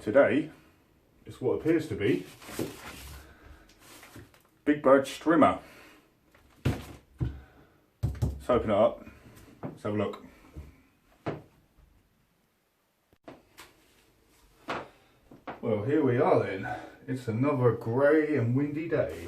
Today is what appears to be Big Birds Strimmer. Let's open it up, let's have a look. Well, here we are then. It's another grey and windy day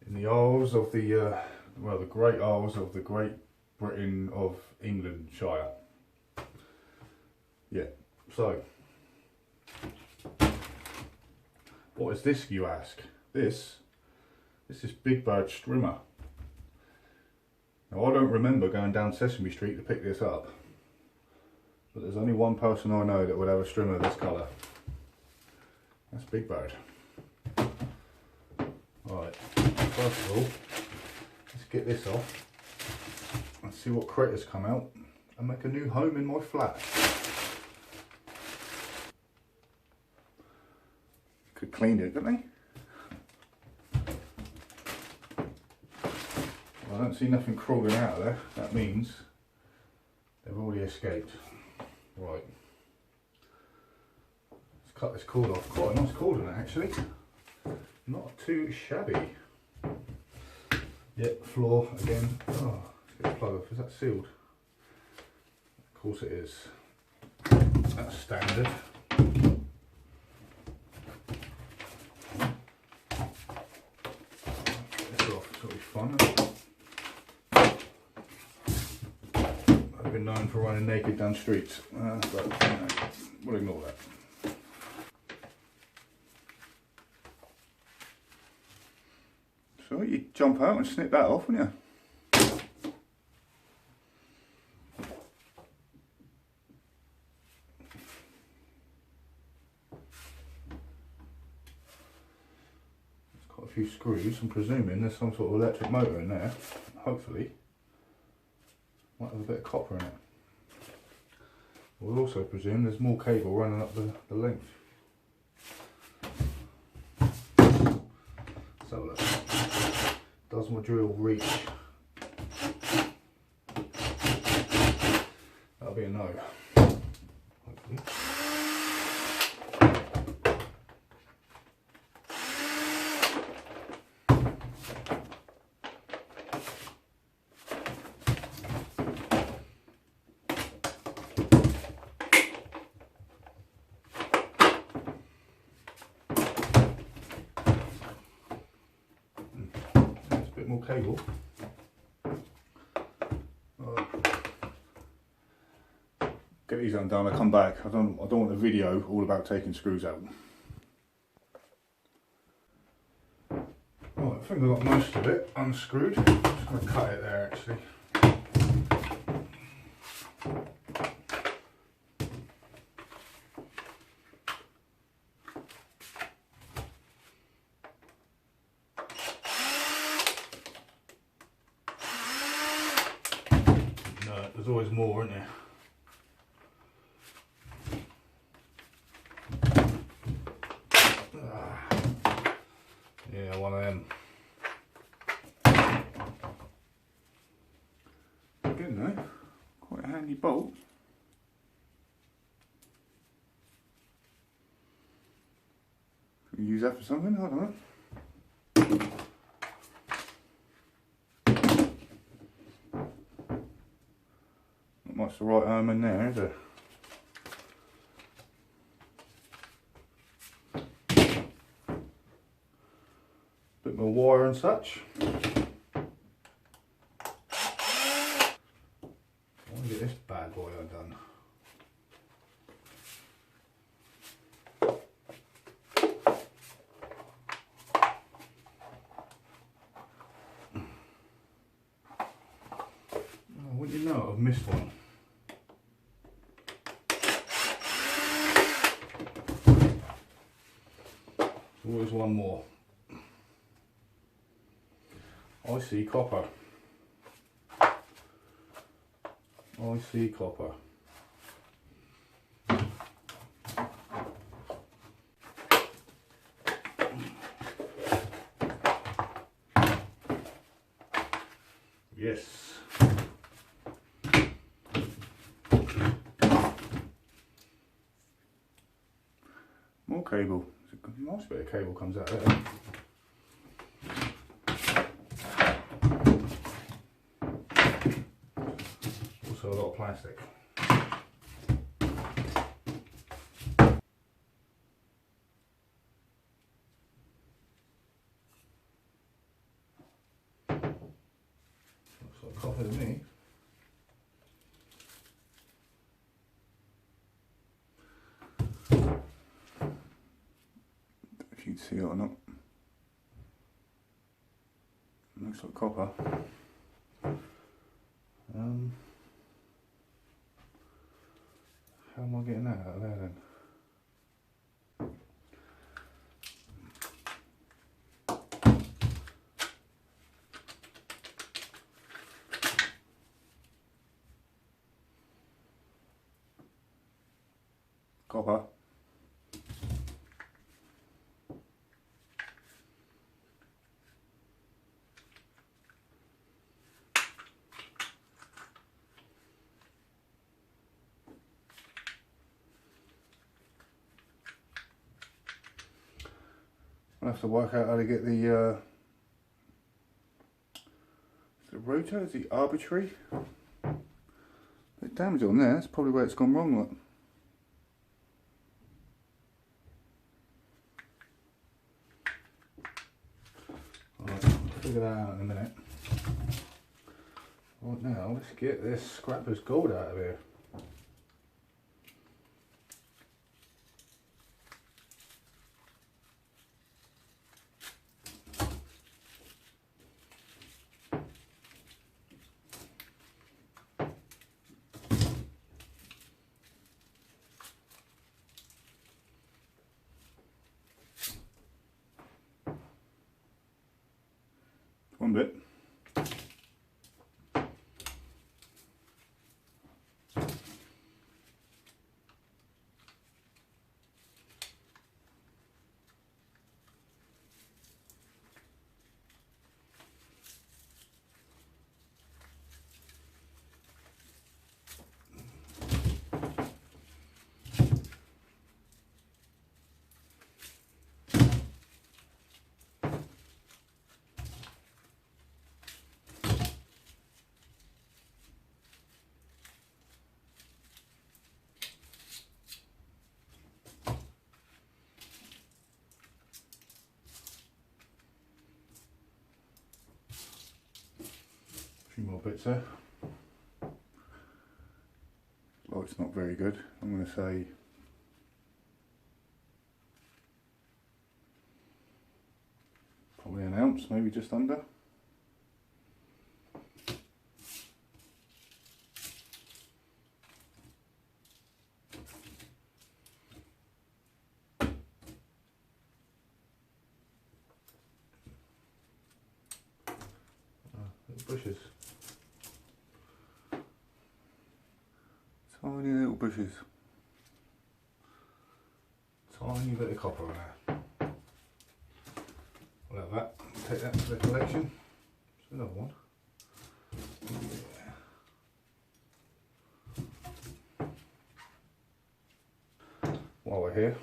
in the Isles of the, the Great Isles of the Great Britain of England Shire. Yeah, so, what is this, you ask? This is Big Birds Strimmer. Now, I don't remember going down Sesame Street to pick this up, but there's only one person I know that would have a strimmer this colour. That's Big Bird. Right, first of all, let's get this off and see what critters come out and make a new home in my flat. Could clean it, couldn't they? Well, I don't see nothing crawling out of there. That means they've already escaped. Right. Let's cut this cord off. Quite a nice cord in it, actually. Not too shabby. Yep, floor again. Oh, let's get the plug off. Is that sealed? Of course it is. That's standard. Fun. I've been known for running naked down streets, but you know, we'll ignore that. So you jump out and snip that off, wouldn't you? A few screws. I'm presuming there's some sort of electric motor in there. Hopefully, might have a bit of copper in it. We'll also presume there's more cable running up the length. Let's have a look. Does my drill reach? That'll be a no. Hopefully. More cable. Get these undone. I come back. I don't want a video all about taking screws out. Right, I think I got most of it unscrewed. I'm just going to cut it there actually. There's always more, isn't there? Yeah, one of them. Again though, quite a handy bolt. Can you use that for something? I don't know. Much the right arm in there, is it? Bit more wire and such. I want to get this bad boy undone. Oh, wouldn't you know, I've missed one. Always one more. I see copper. I see copper. Yes. cable. A nice bit of cable comes out of there. Also a lot of plastic. Looks like copper to me. If you can see it or not. Looks like copper. How am I getting that out of there then? Copper. I'll have to work out how to get the rotor, is the arbitrary. Bit damage on there, that's probably where it's gone wrong. Look. I'll figure that out in a minute. Right now, let's get this scrapper's gold out of here. One bit. A few more bits there. Oh, it's not very good. I'm going to say probably an ounce, maybe just under. Little bushes. Tiny little bushes. Tiny bit of copper on there. We'll have that. Take that to the collection. There's another one. Yeah. While we're here.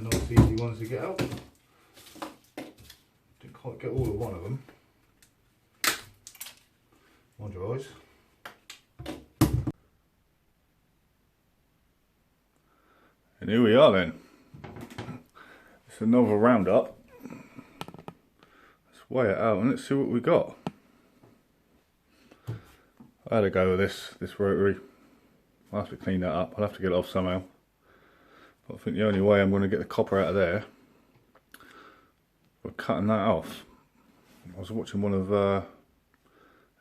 Nice easy ones to get out. Didn't quite get all of one of them. Mind your eyes. And here we are then. It's another roundup. Let's weigh it out and let's see what we got. I had a go with this rotary. I'll have to clean that up. I'll have to get it off somehow. I think the only way I'm going to get the copper out of there, we're cutting that off. I was watching one of,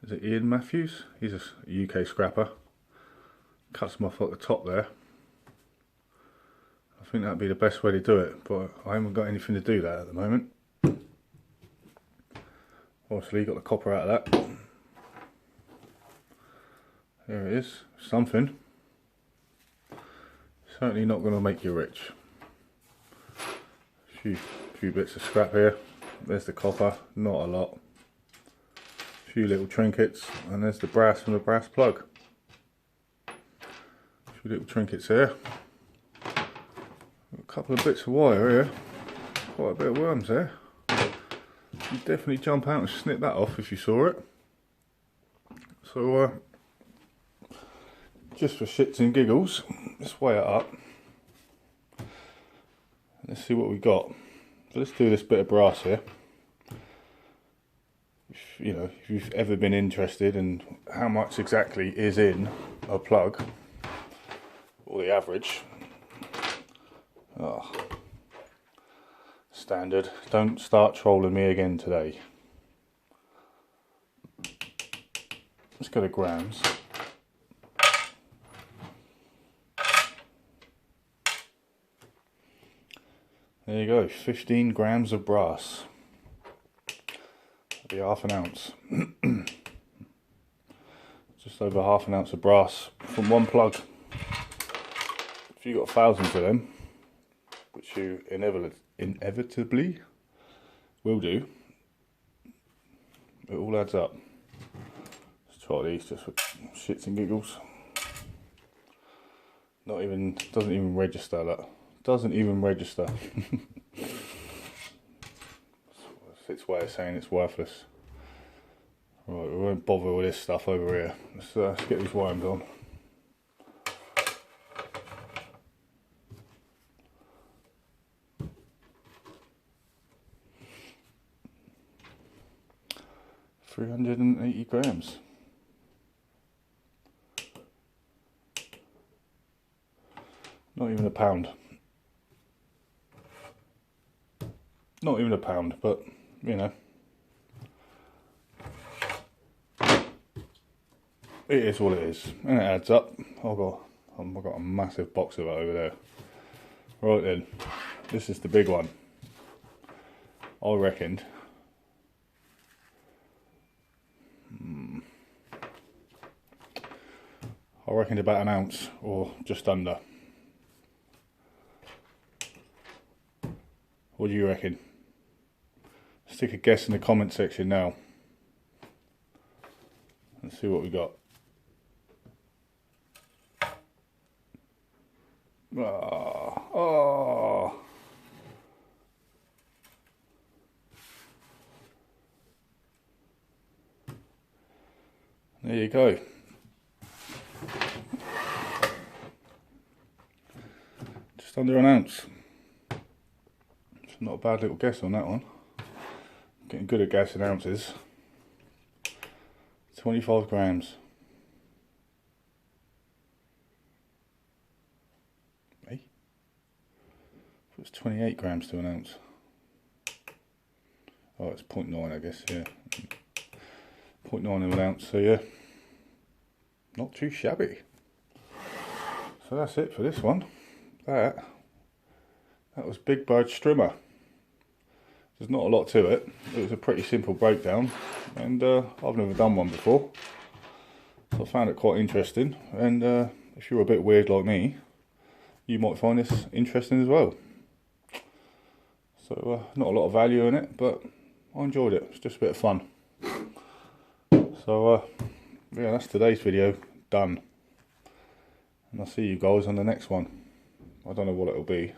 is it Ian Matthews? He's a UK scrapper. Cuts them off at the top there. I think that'd be the best way to do it, but I haven't got anything to do that at the moment. Obviously got the copper out of that. There it is, something. Certainly not going to make you rich. Few bits of scrap here. There's the copper, not a lot. A few little trinkets, and there's the brass from the brass plug. A few little trinkets here. A couple of bits of wire here. Quite a bit of worms there. You'd definitely jump out and snip that off if you saw it. So just for shits and giggles, let's weigh it up. Let's see what we got. So let's do this bit of brass here. If you've ever been interested in how much exactly is in a plug, or the average. Oh, standard. Don't start trolling me again today. Let's go to grams. There you go, 15 grams of brass. That'd be half an ounce. Just over half an ounce of brass from one plug. If you got thousands of them, which you inevitably will do, it all adds up. Let's try these just for shits and giggles. Doesn't even register that. Doesn't even register. It's its way of saying it's worthless. Right, we won't bother with this stuff over here. Let's get these worms on. $380 grams. Not even a pound. Not even a pound, but you know, it is what it is, and it adds up. I've got a massive box of it over there. Right then, this is the big one. I reckoned. About an ounce or just under. What do you reckon? Stick a guess in the comment section now. Let's see what we got. Oh. There you go. Just under an ounce. It's not a bad little guess on that one. Getting good at guessing ounces. 25 grams. Hey? It's 28 grams to an ounce. Oh, it's 0.9 I guess, yeah. 0.9 of an ounce, so yeah. Not too shabby. So that's it for this one. That was Big Birds Strimmer. There's not a lot to it. It was a pretty simple breakdown, and I've never done one before, so I found it quite interesting. And if you're a bit weird like me, you might find this interesting as well. So not a lot of value in it, but I enjoyed it. It's just a bit of fun. So yeah, that's today's video done, and I'll see you guys on the next one. I don't know what it'll be.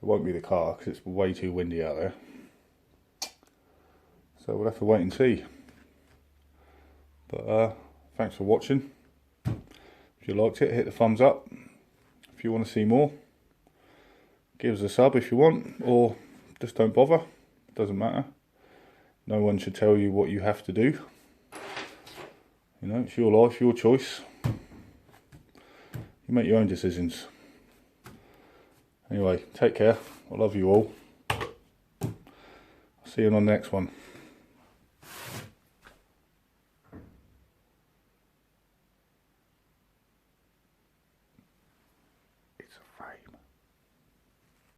It won't be the car because it's way too windy out there. So we'll have to wait and see. But thanks for watching. If you liked it, hit the thumbs up. If you want to see more, give us a sub if you want, or just don't bother. It doesn't matter. No one should tell you what you have to do. You know, it's your life, your choice. You make your own decisions. Anyway, take care. I love you all. I'll see you on the next one.